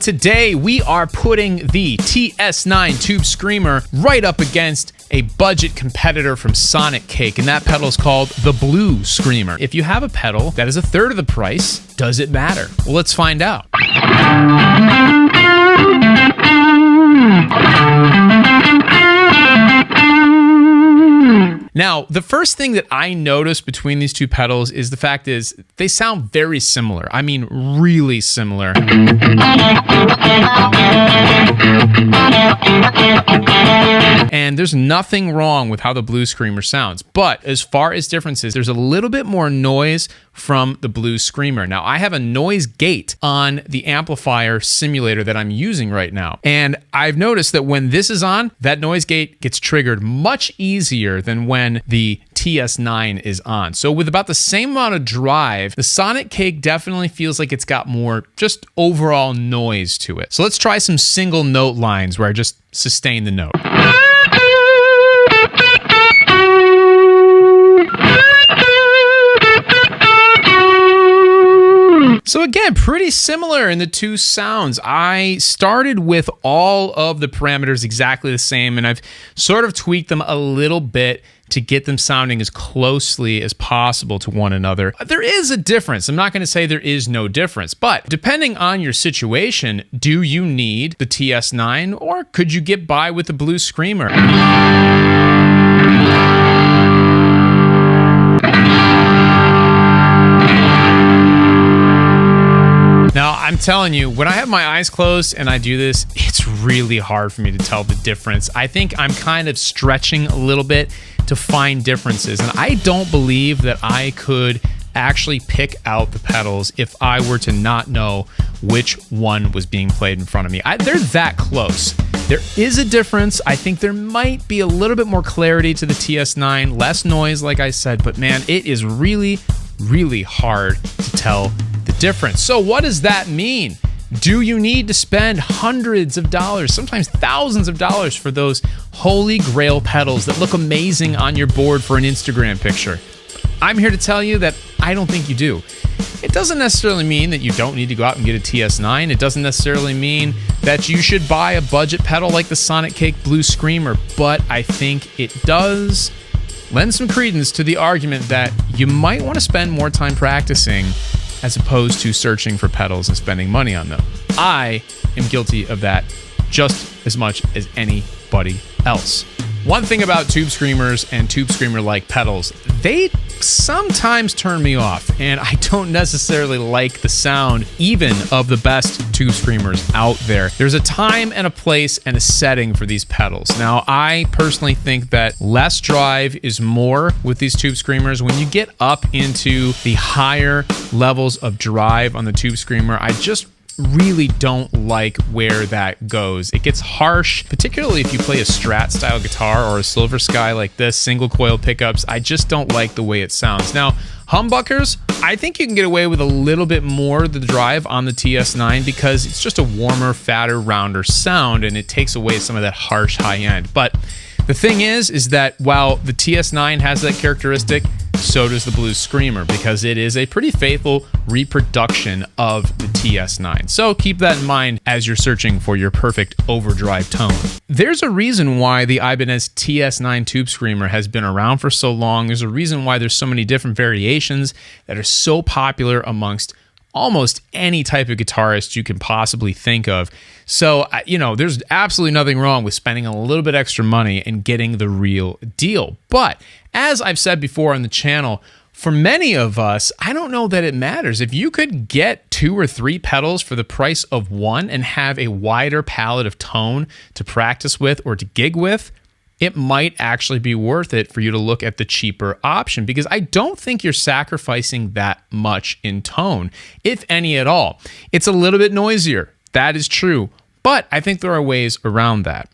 Today, we are putting the TS9 Tube Screamer right up against a budget competitor from Sonic Cake, and that pedal is called the Blue Screamer. If you have a pedal that is a third of the price, does it matter? Well, let's find out. Now, the first thing that I noticed between these two pedals is the fact is they sound very similar. I mean, really similar. And there's nothing wrong with how the Blue Screamer sounds. But as far as differences, there's a little bit more noise from the Blue Screamer. Now, I have a noise gate on the amplifier simulator that I'm using right now. And I've noticed that when this is on, that noise gate gets triggered much easier than when the TS9 is on. So with about the same amount of drive, the Sonic Cake definitely feels like it's got more just overall noise to it. So let's try some single note lines where I just sustain the note. So again, pretty similar in the two sounds. I started with all of the parameters exactly the same, and I've sort of tweaked them a little bit to get them sounding as closely as possible to one another. There is a difference. I'm not going to say there is no difference, but depending on your situation, do you need the TS9 or could you get by with the Blue Screamer? Now, I'm telling you, when I have my eyes closed and I do this, it's really hard for me to tell the difference. I think I'm kind of stretching a little bit to find differences, and I don't believe that I could actually pick out the pedals if I were to not know which one was being played in front of me. They're that close. There is a difference. I think there might be a little bit more clarity to the TS9, less noise, like I said, but man, it is really, really hard to tell the difference. So what does that mean? Do you need to spend hundreds of dollars, sometimes thousands of dollars for those holy grail pedals that look amazing on your board for an Instagram picture? I'm here to tell you that I don't think you do. It doesn't necessarily mean that you don't need to go out and get a TS9. It doesn't necessarily mean that you should buy a budget pedal like the Sonic Cake Blue Screamer, but I think it does lend some credence to the argument that you might want to spend more time practicing as opposed to searching for pedals and spending money on them. I am guilty of that just as much as anybody else. One thing about Tube Screamers and Tube Screamer-like pedals, they sometimes turn me off, and I don't necessarily like the sound even of the best Tube Screamers out there. There's a time and a place and a setting for these pedals. Now, I personally think that less drive is more with these Tube Screamers. When you get up into the higher levels of drive on the Tube Screamer, I just really don't like where that goes. It gets harsh, particularly if you play a Strat style guitar or a Silver Sky like this, single coil pickups. I just don't like the way it sounds. Now, humbuckers, I think you can get away with a little bit more of the drive on the TS9 because it's just a warmer, fatter, rounder sound, and it takes away some of that harsh high end. But the thing is that while the TS9 has that characteristic, so does the Blue Screamer, because it is a pretty faithful reproduction of the TS9. So keep that in mind as you're searching for your perfect overdrive tone. There's a reason why the Ibanez TS9 Tube Screamer has been around for so long. There's a reason why there's so many different variations that are so popular amongst almost any type of guitarist you can possibly think of. So, there's absolutely nothing wrong with spending a little bit extra money and getting the real deal. But as I've said before on the channel, for many of us, I don't know that it matters. If you could get 2 or 3 pedals for the price of one and have a wider palette of tone to practice with or to gig with, it might actually be worth it for you to look at the cheaper option, because I don't think you're sacrificing that much in tone, if any at all. It's a little bit noisier, that is true, but I think there are ways around that.